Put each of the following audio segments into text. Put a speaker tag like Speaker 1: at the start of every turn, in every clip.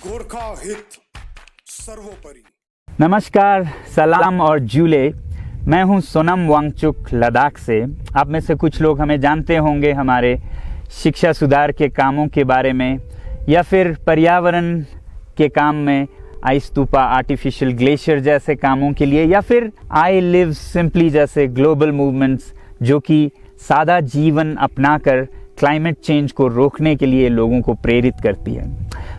Speaker 1: गोरखा हित सर्वोपरि।
Speaker 2: नमस्कार, सलाम और जूले। मैं हूं सोनम वांगचुक, लद्दाख से। आप में से कुछ लोग हमें जानते होंगे हमारे शिक्षा सुधार के कामों के बारे में, या फिर पर्यावरण के काम में, आइस स्तूपा, आर्टिफिशियल ग्लेशियर जैसे कामों के लिए, या फिर आई लिव सिंपली जैसे ग्लोबल मूवमेंट्स जो कि सादा जीवन अपनाकर क्लाइमेट चेंज को रोकने के लिए लोगों को प्रेरित करती है।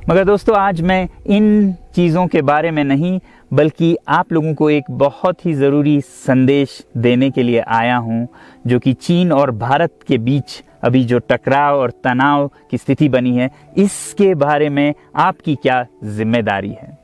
Speaker 2: मगर दोस्तों, आज मैं इन चीज़ों के बारे में नहीं, बल्कि आप लोगों को एक बहुत ही ज़रूरी संदेश देने के लिए आया हूं, जो कि चीन और भारत के बीच अभी जो टकराव और तनाव की स्थिति बनी है, इसके बारे में आपकी क्या जिम्मेदारी है।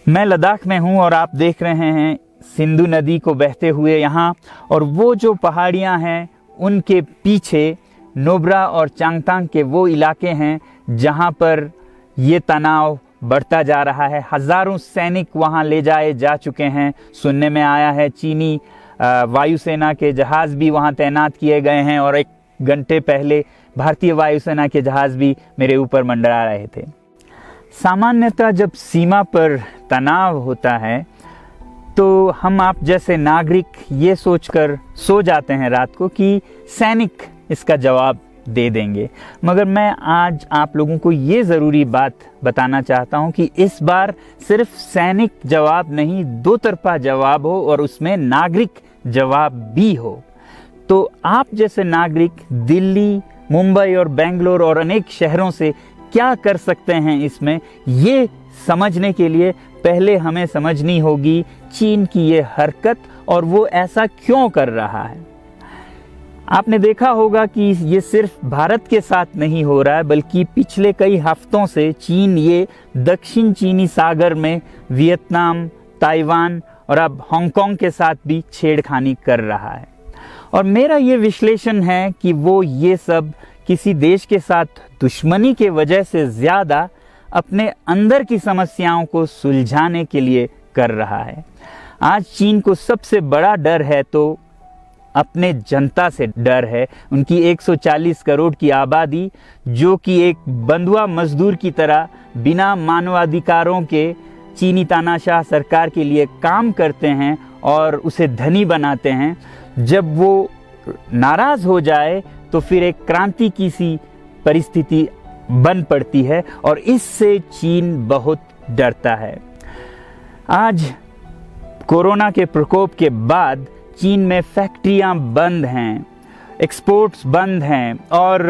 Speaker 2: मैं लद्दाख में हूं और आप देख रहे हैं सिंधु नदी को बहते हुए यहाँ, और वो जो पहाड़ियाँ हैं उनके पीछे नुब्रा और चांगतांग के वो इलाके हैं जहाँ पर ये तनाव बढ़ता जा रहा है। हज़ारों सैनिक वहाँ ले जाए जा चुके हैं। सुनने में आया है चीनी वायुसेना के जहाज़ भी वहाँ तैनात किए गए हैं, और एक घंटे पहले भारतीय वायुसेना के जहाज़ भी मेरे ऊपर मंडरा रहे थे। सामान्यतः जब सीमा पर तनाव होता है तो हम आप जैसे नागरिक ये सोचकर सो जाते हैं रात को कि सैनिक इसका जवाब दे देंगे। मगर मैं आज आप लोगों को ये ज़रूरी बात बताना चाहता हूँ कि इस बार सिर्फ सैनिक जवाब नहीं, दो तरफा जवाब हो और उसमें नागरिक जवाब भी हो। तो आप जैसे नागरिक दिल्ली, मुंबई और बेंगलोर और अनेक शहरों से क्या कर सकते हैं इसमें, ये समझने के लिए पहले हमें समझनी होगी चीन की ये हरकत और वो ऐसा क्यों कर रहा है। आपने देखा होगा कि ये सिर्फ भारत के साथ नहीं हो रहा है, बल्कि पिछले कई हफ्तों से चीन ये दक्षिण चीनी सागर में वियतनाम, ताइवान और अब हांगकांग के साथ भी छेड़खानी कर रहा है। और मेरा ये विश्लेषण है कि वो ये सब किसी देश के साथ दुश्मनी के वजह से ज़्यादा अपने अंदर की समस्याओं को सुलझाने के लिए कर रहा है। आज चीन को सबसे बड़ा डर है तो अपने जनता से डर है। उनकी 140 करोड़ की आबादी, जो कि एक बंधुआ मजदूर की तरह बिना मानवाधिकारों के चीनी तानाशाह सरकार के लिए काम करते हैं और उसे धनी बनाते हैं। जब वो नाराज हो जाए तो फिर एक क्रांति की सी परिस्थिति बन पड़ती है, और इससे चीन बहुत डरता है। आज कोरोना के प्रकोप के बाद चीन में फैक्ट्रियां बंद हैं, एक्सपोर्ट्स बंद हैं और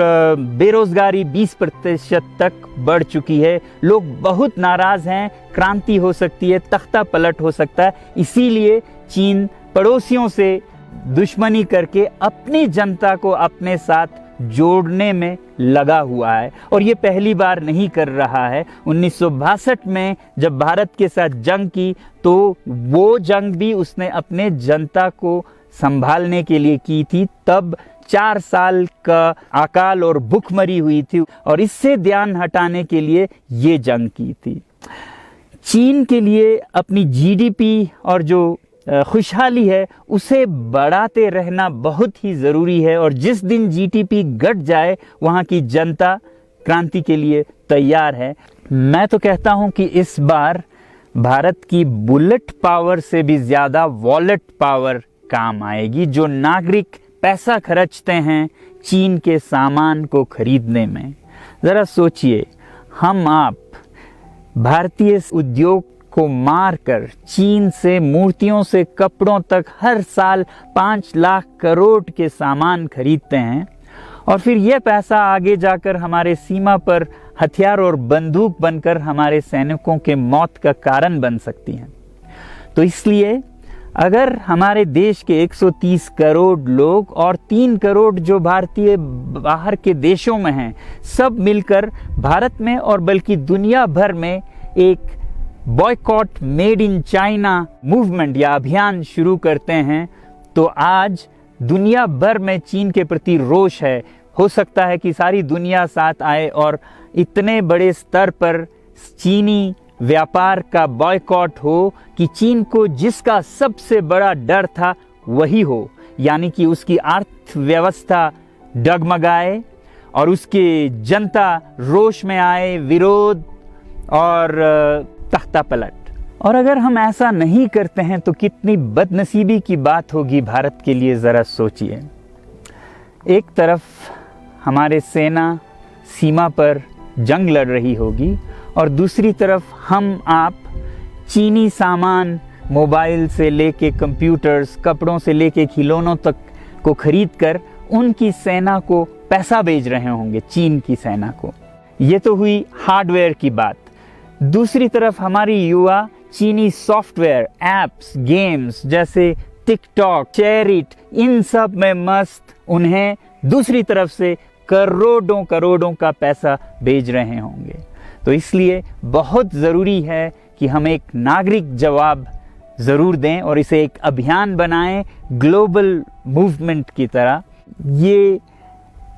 Speaker 2: बेरोजगारी 20% तक बढ़ चुकी है। लोग बहुत नाराज़ हैं, क्रांति हो सकती है, तख्ता पलट हो सकता है। इसीलिए चीन पड़ोसियों से दुश्मनी करके अपनी जनता को अपने साथ जोड़ने में लगा हुआ है, और ये पहली बार नहीं कर रहा है। 1962 में जब भारत के साथ जंग की तो वो जंग भी उसने अपने जनता को संभालने के लिए की थी। तब 4 साल का अकाल और भूखमरी हुई थी, और इससे ध्यान हटाने के लिए ये जंग की थी। चीन के लिए अपनी जीडीपी और जो खुशहाली है उसे बढ़ाते रहना बहुत ही ज़रूरी है, और जिस दिन जीडीपी घट जाए वहाँ की जनता क्रांति के लिए तैयार है। मैं तो कहता हूँ कि इस बार भारत की बुलेट पावर से भी ज़्यादा वॉलेट पावर काम आएगी। जो नागरिक पैसा खर्चते हैं चीन के सामान को खरीदने में, ज़रा सोचिए, हम आप भारतीय उद्योग को मारकर चीन से मूर्तियों से कपड़ों तक हर साल 5 लाख करोड़ के सामान खरीदते हैं, और फिर यह पैसा आगे जाकर हमारे सीमा पर हथियार और बंदूक बनकर हमारे सैनिकों के मौत का कारण बन सकती हैं। तो इसलिए अगर हमारे देश के 130 करोड़ लोग और 3 करोड़ जो भारतीय बाहर के देशों में हैं, सब मिलकर भारत में और बल्कि दुनिया भर में एक boycott made in China movement या अभियान शुरू करते हैं, तो आज दुनिया भर में चीन के प्रति रोष है। हो सकता है कि सारी दुनिया साथ आए और इतने बड़े स्तर पर चीनी व्यापार का बॉयकॉट हो कि चीन को जिसका सबसे बड़ा डर था वही हो, यानी कि उसकी अर्थव्यवस्था डगमगाए और उसकी जनता रोष में आए, विरोध और तख्ता पलट। और अगर हम ऐसा नहीं करते हैं तो कितनी बदनसीबी की बात होगी भारत के लिए, ज़रा सोचिए। एक तरफ हमारे सेना सीमा पर जंग लड़ रही होगी और दूसरी तरफ हम आप चीनी सामान, मोबाइल से लेके कंप्यूटर्स, कपड़ों से लेके खिलौनों तक को खरीद कर उनकी सेना को पैसा भेज रहे होंगे, चीन की सेना को। ये तो हुई हार्डवेयर की बात। दूसरी तरफ हमारी युवा चीनी सॉफ्टवेयर, एप्स, गेम्स जैसे टिकटॉक, शेयरिट, इन सब में मस्त, उन्हें दूसरी तरफ से करोड़ों करोड़ों का पैसा भेज रहे होंगे। तो इसलिए बहुत ज़रूरी है कि हम एक नागरिक जवाब ज़रूर दें और इसे एक अभियान बनाएं, ग्लोबल मूवमेंट की तरह। ये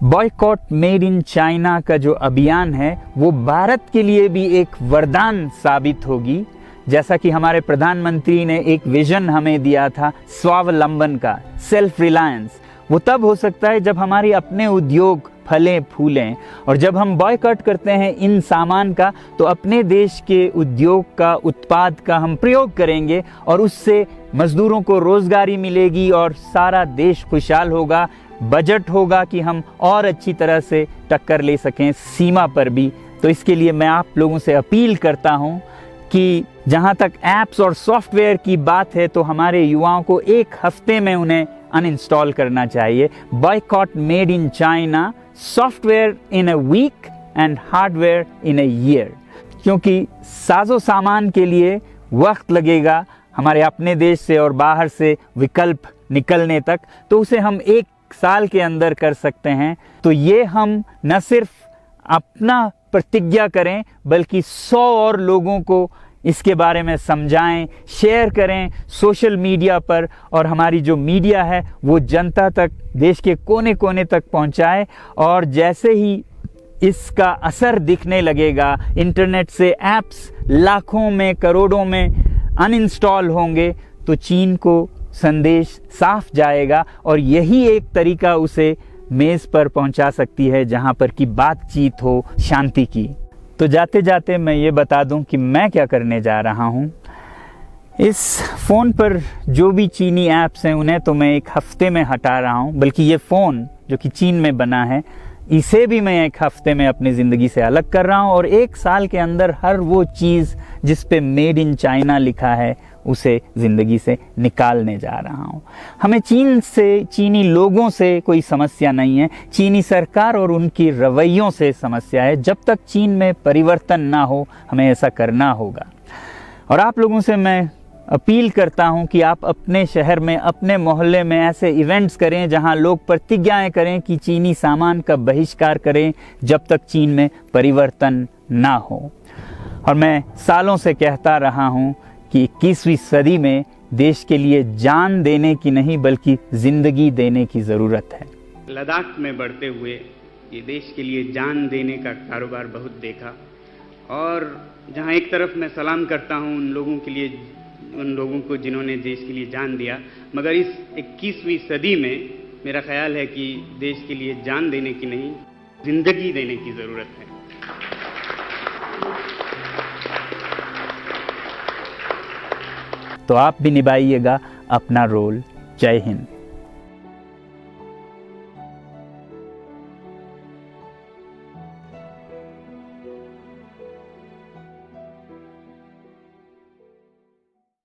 Speaker 2: बॉयकॉट मेड इन चाइना का जो अभियान है वो भारत के लिए भी एक वरदान साबित होगी। जैसा कि हमारे प्रधानमंत्री ने एक विजन हमें दिया था स्वावलंबन का, सेल्फ रिलायंस, वो तब हो सकता है जब हमारे अपने उद्योग फलें फूलें। और जब हम बॉयकॉट करते हैं इन सामान का तो अपने देश के उद्योग का, उत्पाद का हम प्रयोग करेंगे और उससे मजदूरों को रोजगारी मिलेगी और सारा देश खुशहाल होगा। बजट होगा कि हम और अच्छी तरह से टक्कर ले सकें सीमा पर भी। तो इसके लिए मैं आप लोगों से अपील करता हूं कि जहां तक ऐप्स और सॉफ्टवेयर की बात है तो हमारे युवाओं को एक हफ्ते में उन्हें अनइंस्टॉल करना चाहिए। Boycott made in China, software in a week and hardware in a year. क्योंकि साजो सामान के लिए वक्त लगेगा हमारे अपने देश से और बाहर से विकल्प निकलने तक, तो उसे हम एक साल के अंदर कर सकते हैं। तो ये हम न सिर्फ अपना प्रतिज्ञा करें बल्कि 100 और लोगों को इसके बारे में समझाएं, शेयर करें सोशल मीडिया पर, और हमारी जो मीडिया है वो जनता तक, देश के कोने कोने तक पहुंचाए। और जैसे ही इसका असर दिखने लगेगा, इंटरनेट से ऐप्स लाखों में, करोड़ों में अनइंस्टॉल होंगे, तो चीन को संदेश साफ जाएगा और यही एक तरीका उसे मेज़ पर पहुंचा सकती है जहां पर कि बातचीत हो शांति की। तो जाते जाते मैं ये बता दूं कि मैं क्या करने जा रहा हूं। इस फ़ोन पर जो भी चीनी ऐप्स हैं उन्हें तो मैं एक हफ्ते में हटा रहा हूं, बल्कि ये फ़ोन जो कि चीन में बना है इसे भी मैं एक हफ्ते में अपनी ज़िंदगी से अलग कर रहा हूं। और एक साल के अंदर हर वो चीज़ जिस पे मेड इन चाइना लिखा है उसे ज़िंदगी से निकालने जा रहा हूं। हमें चीन से, चीनी लोगों से कोई समस्या नहीं है, चीनी सरकार और उनकी रवैयों से समस्या है। जब तक चीन में परिवर्तन ना हो हमें ऐसा करना होगा। और आप लोगों से मैं अपील करता हूं कि आप अपने शहर में, अपने मोहल्ले में ऐसे इवेंट्स करें जहां लोग प्रतिज्ञाएं करें कि चीनी सामान का बहिष्कार करें जब तक चीन में परिवर्तन ना हो। और मैं सालों से कहता रहा हूं कि 21वीं सदी में देश के लिए जान देने की नहीं बल्कि ज़िंदगी देने की ज़रूरत है।
Speaker 3: लद्दाख में बढ़ते हुए ये देश के लिए जान देने का कारोबार बहुत देखा, और जहां एक तरफ मैं सलाम करता हूं उन लोगों के लिए, उन लोगों को जिन्होंने देश के लिए जान दिया, मगर इस 21वीं सदी में मेरा ख्याल है कि देश के लिए जान देने की नहीं, ज़िंदगी देने की ज़रूरत है।
Speaker 2: तो आप भी निभाइएगा अपना रोल। जय हिंद।